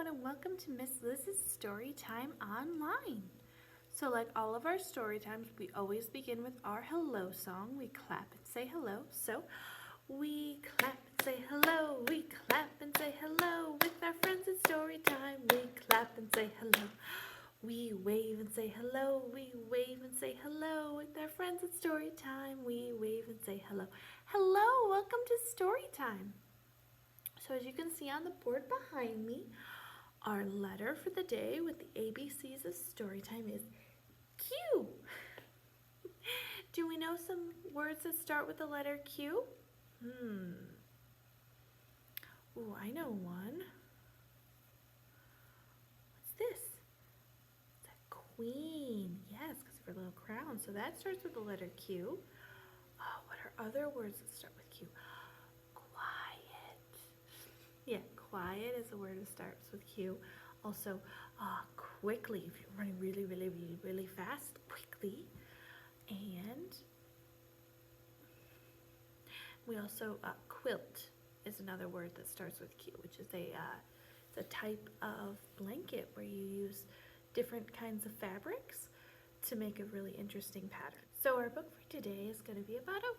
and welcome to Miss Liz's story time online. So like all of our story times, we always begin with our hello song. We clap and say hello. So we clap and say hello, we clap and say hello with our friends at story time. We clap and say hello. We wave and say hello, we wave and say hello with our friends at story time. We wave and say hello. Hello, welcome to story time. So as you can see on the board behind me, our letter for the day with the ABCs of Storytime is Q. Do we know some words that start with the letter Q? Ooh, I know one. What's this? It's a queen. Yes, because of her little crown. So that starts with the letter Q. Oh, what are other words that start with Q? Yeah, quiet is a word that starts with Q. Also, quickly, if you're running really fast, quickly. And we also, quilt is another word that starts with Q, which is it's a type of blanket where you use different kinds of fabrics to make a really interesting pattern. So our book for today is going to be about a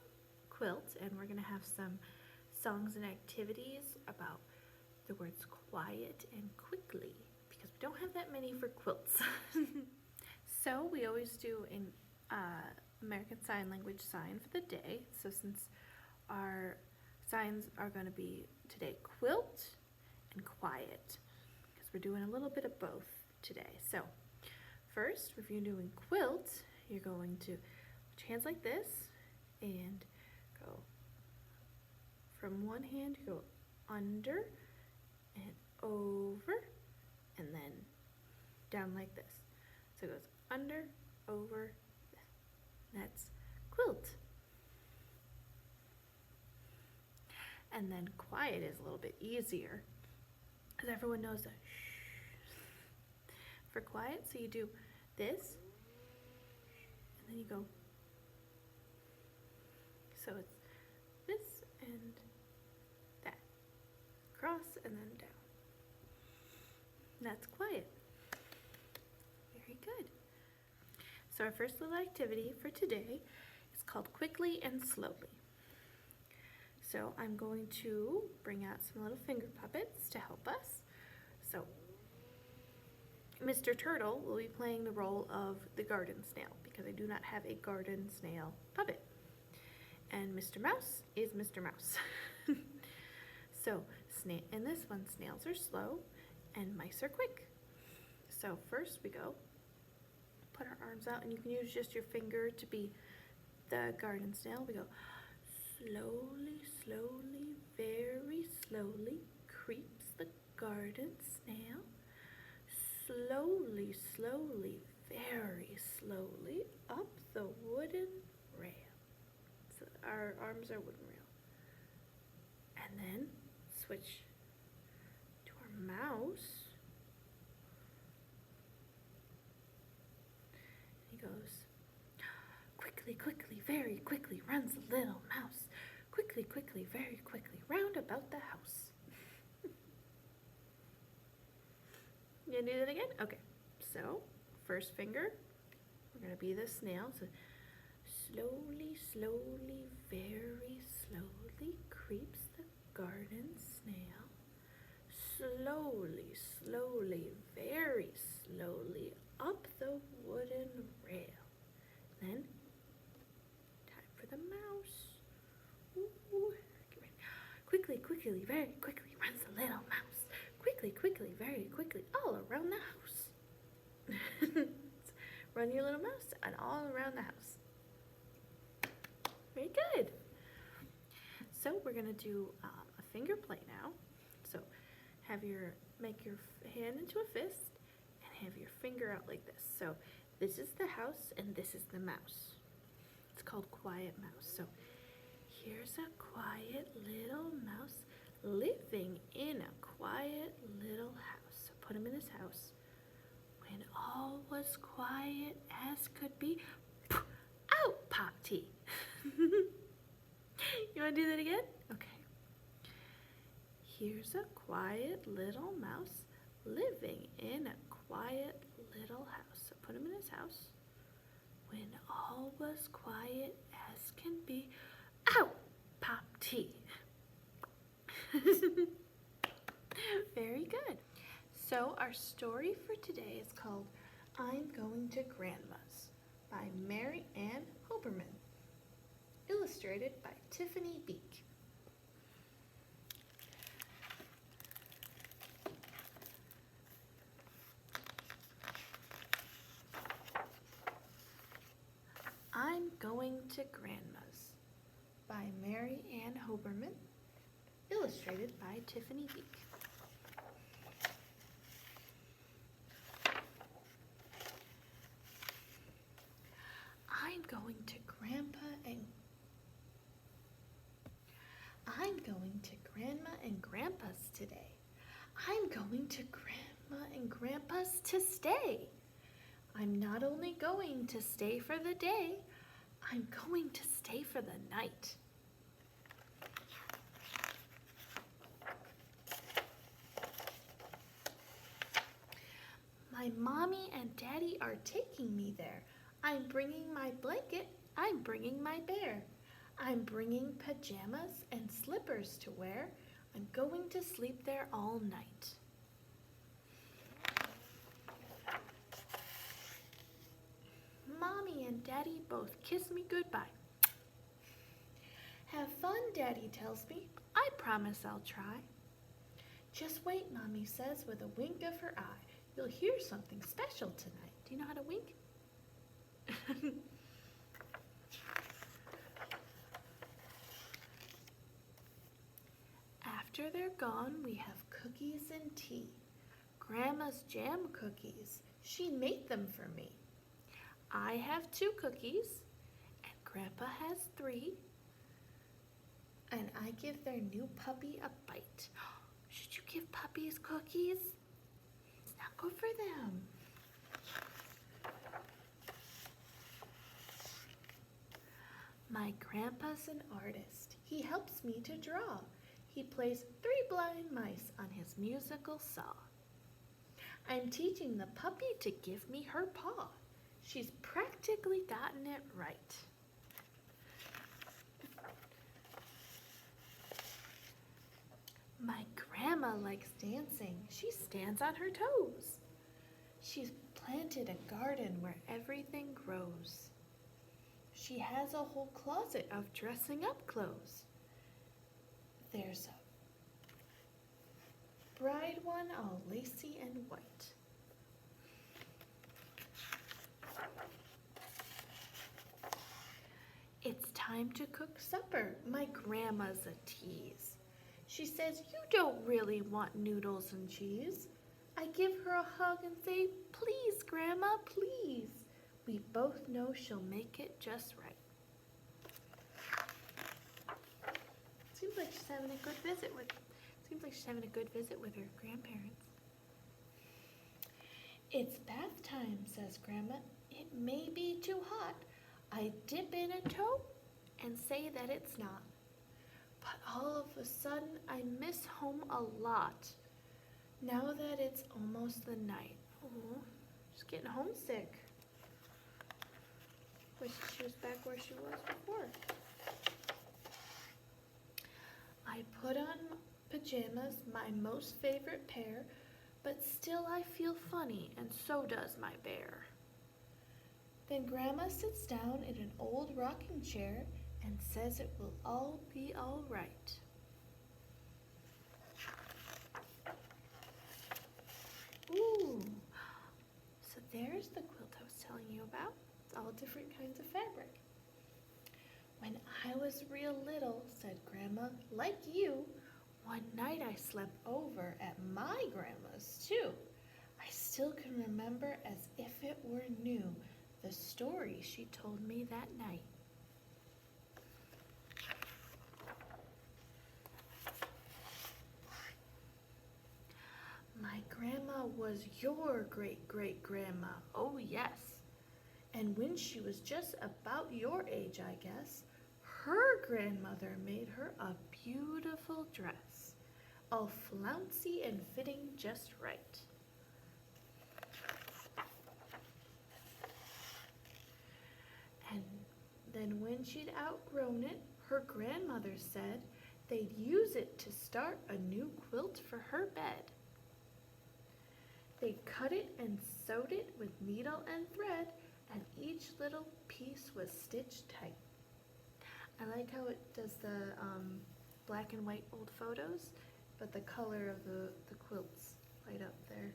quilt, and we're going to have some songs and activities about the words quiet and quickly, because we don't have that many for quilts. So we always do an American Sign Language sign for the day. So since our signs are going to be today quilt and quiet, because we're doing a little bit of both today. So first, if you're doing quilt, you're going to put your hands like this and go from one hand, go under and over, and then down like this. So it goes under, over, that's quilt. And then quiet is a little bit easier, because everyone knows that shh for quiet. So you do this, and then you go, so it's this and that, across and then down. That's quiet. Very good. So our first little activity for today is called Quickly and Slowly. So I'm going to bring out some little finger puppets to help us. So Mr. Turtle will be playing the role of the garden snail, because I do not have a garden snail puppet. And Mr. Mouse is Mr. Mouse. So in this one, snails are slow and mice are quick. So first we go, put our arms out, and you can use just your finger to be the garden snail. We go slowly, slowly, very slowly creeps the garden snail. Slowly, slowly, very slowly up the wooden rail. So our arms are wooden rail. And then switch to our mouse. He goes, quickly, quickly, very quickly runs the little mouse. Quickly, quickly, very quickly, round about the house. You gonna do that again? Okay, so first finger, we're gonna be the snail. So slowly, slowly, very slowly creeps the garden snail. Slowly, slowly, very slowly up the wooden rail. Then, time for the mouse. Ooh, get ready. Quickly, quickly, very quickly runs the little mouse. Quickly, quickly, very quickly, all around the house. Run your little mouse and all around the house. Very good. So we're gonna do a finger play now. So make your hand into a fist and have your finger out like this. So this is the house and this is the mouse. It's called Quiet Mouse. So here's a quiet little mouse living in a quiet little house. So put him in his house. When all was quiet as could be, out popped he. You want to do that again? Okay. Here's a quiet little mouse living in a quiet little house. So put him in his house. When all was quiet as can be, ow! Pop tea. Very good. So our story for today is called I'm Going to Grandma's by Mary Ann Hoberman, illustrated by Tiffany Beek. I'm Going to Grandma's by Mary Ann Hoberman, illustrated by Tiffany Beek. I'm going to Grandma and Grandpa's today. I'm going to Grandma and Grandpa's to stay. I'm not only going to stay for the day, I'm going to stay for the night. My mommy and daddy are taking me there. I'm bringing my blanket, I'm bringing my bear. I'm bringing pajamas and slippers to wear. I'm going to sleep there all night. Mommy and Daddy both kiss me goodbye. Have fun, Daddy tells me. I promise I'll try. Just wait, Mommy says with a wink of her eye. You'll hear something special tonight. Do you know how to wink? After they're gone, we have cookies and tea. Grandma's jam cookies. She made them for me. I have 2 cookies, and Grandpa has 3. And I give their new puppy a bite. Should you give puppies cookies? It's not good for them. My grandpa's an artist. He helps me to draw. He plays 3 blind mice on his musical saw. I'm teaching the puppy to give me her paw. She's practically gotten it right. My grandma likes dancing. She stands on her toes. She's planted a garden where everything grows. She has a whole closet of dressing up clothes. There's a bride one all lacy and white. It's time to cook supper. My grandma's a tease. She says, you don't really want noodles and cheese. I give her a hug and say, please, Grandma, please. We both know she'll make it just right. Seems like she's having a good visit with her grandparents. It's bath time, says Grandma. It may be too hot. I dip in a toe and say that it's not. But all of a sudden, I miss home a lot. Now that it's almost the night. Oh, just getting homesick. Wish she was back where she was before. I put on pajamas, my most favorite pair, but still I feel funny, and so does my bear. Then Grandma sits down in an old rocking chair and says it will all be all right. Ooh, so there's the quilt I was telling you about. It's all different kinds of fabric. When I was real little, said Grandma, like you, one night I slept over at my grandma's too. I still can remember as if it were new the story she told me that night. My grandma was your great-great-grandma, oh yes. And when she was just about your age, I guess, her grandmother made her a beautiful dress. all flouncy and fitting just right. And then when she'd outgrown it, her grandmother said they'd use it to start a new quilt for her bed. They cut it and sewed it with needle and thread, and each little piece was stitched tight. I like how it does the black and white old photos, but the color of the quilts right up there.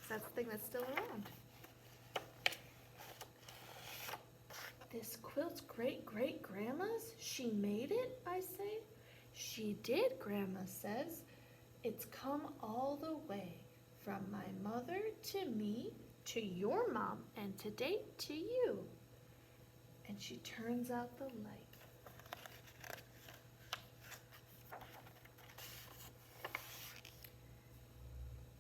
That's the thing that's still around. This quilt's great-great-grandma's? She made it, I say? She did, Grandma says. It's come all the way, from my mother to me, to your mom, and to date to you. And she turns out the light.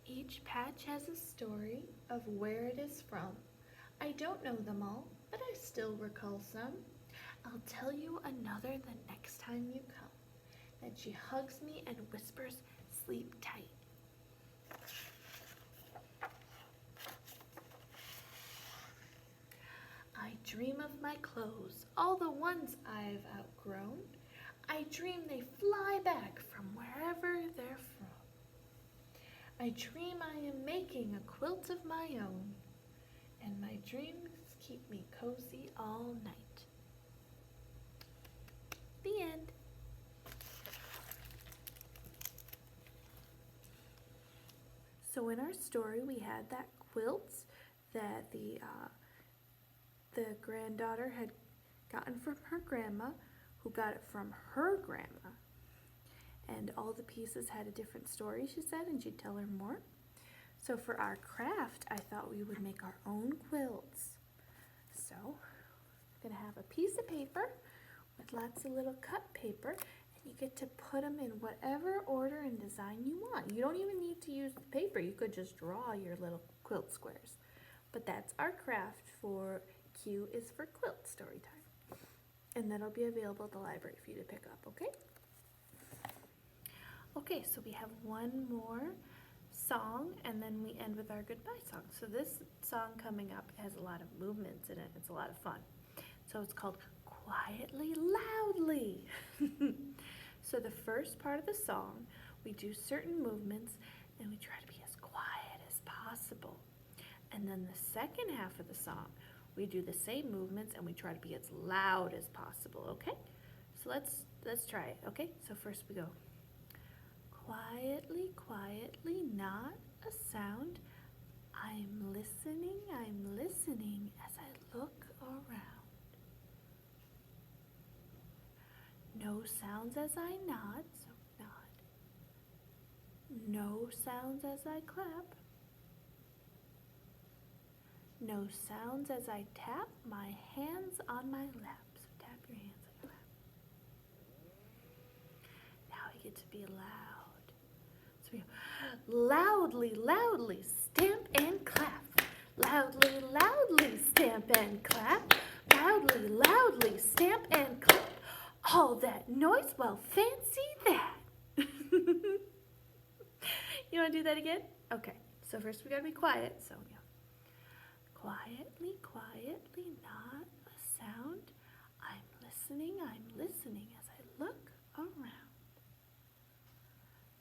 Each patch has a story of where it is from. I don't know them all, but I still recall some. I'll tell you another the next time you come. Then she hugs me and whispers, sleep tight. I dream of my clothes, all the ones I've outgrown. I dream they fly back from wherever they're from. I dream I am making a quilt of my own, and my dreams keep me cozy all night. The end. So in our story, we had that quilt that the granddaughter had gotten from her grandma, who got it from her grandma. And all the pieces had a different story, she said, and she'd tell her more. So for our craft, I thought we would make our own quilts. So I'm going to have a piece of paper with lots of little cut paper, and you get to put them in whatever order and design you want. You don't even need to use the paper. You could just draw your little quilt squares. But that's our craft for Q is for Quilt Storytime. And that'll be available at the library for you to pick up, okay? Okay, so we have one more song, and then we end with our goodbye song. So this song coming up has a lot of movements in it. It's a lot of fun. So it's called Quietly Loudly. So the first part of the song, we do certain movements, and we try to be as quiet as possible. And then the second half of the song, we do the same movements, and we try to be as loud as possible, okay? So let's try it, okay? So first we go. Quietly, quietly, not a sound. I'm listening as I look around. No sounds as I nod, so nod. No sounds as I clap. No sounds as I tap my hands on my lap. So tap your hands on your lap. Now we get to be loud. So we go, loudly, loudly, stamp and clap. Loudly, loudly, stamp and clap. Loudly, loudly, stamp and clap. All that noise, well, fancy that. You want to do that again? Okay, so first we got to be quiet. So yeah. Quietly, quietly, not a sound. I'm listening as I look around.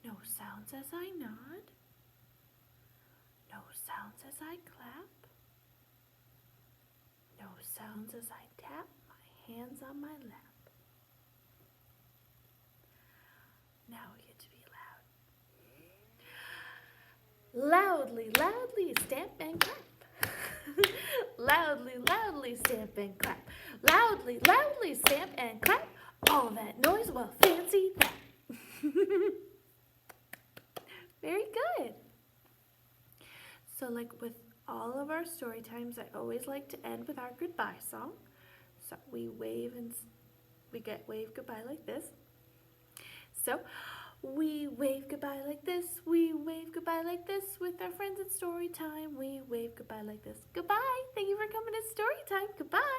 No sounds as I nod. No sounds as I clap. No sounds as I tap my hands on my lap. Now we get to be loud. Loudly, loudly, stamp and clap. Loudly, loudly, stamp and clap. Loudly, loudly, stamp and clap. All that noise, well, fancy that. Very good. So like with all of our story times, I always like to end with our goodbye song. So we wave wave goodbye like this. So we wave goodbye like this. We wave goodbye like this with our friends at story time. We wave goodbye like this. Goodbye. Thank you for coming to story time. Goodbye.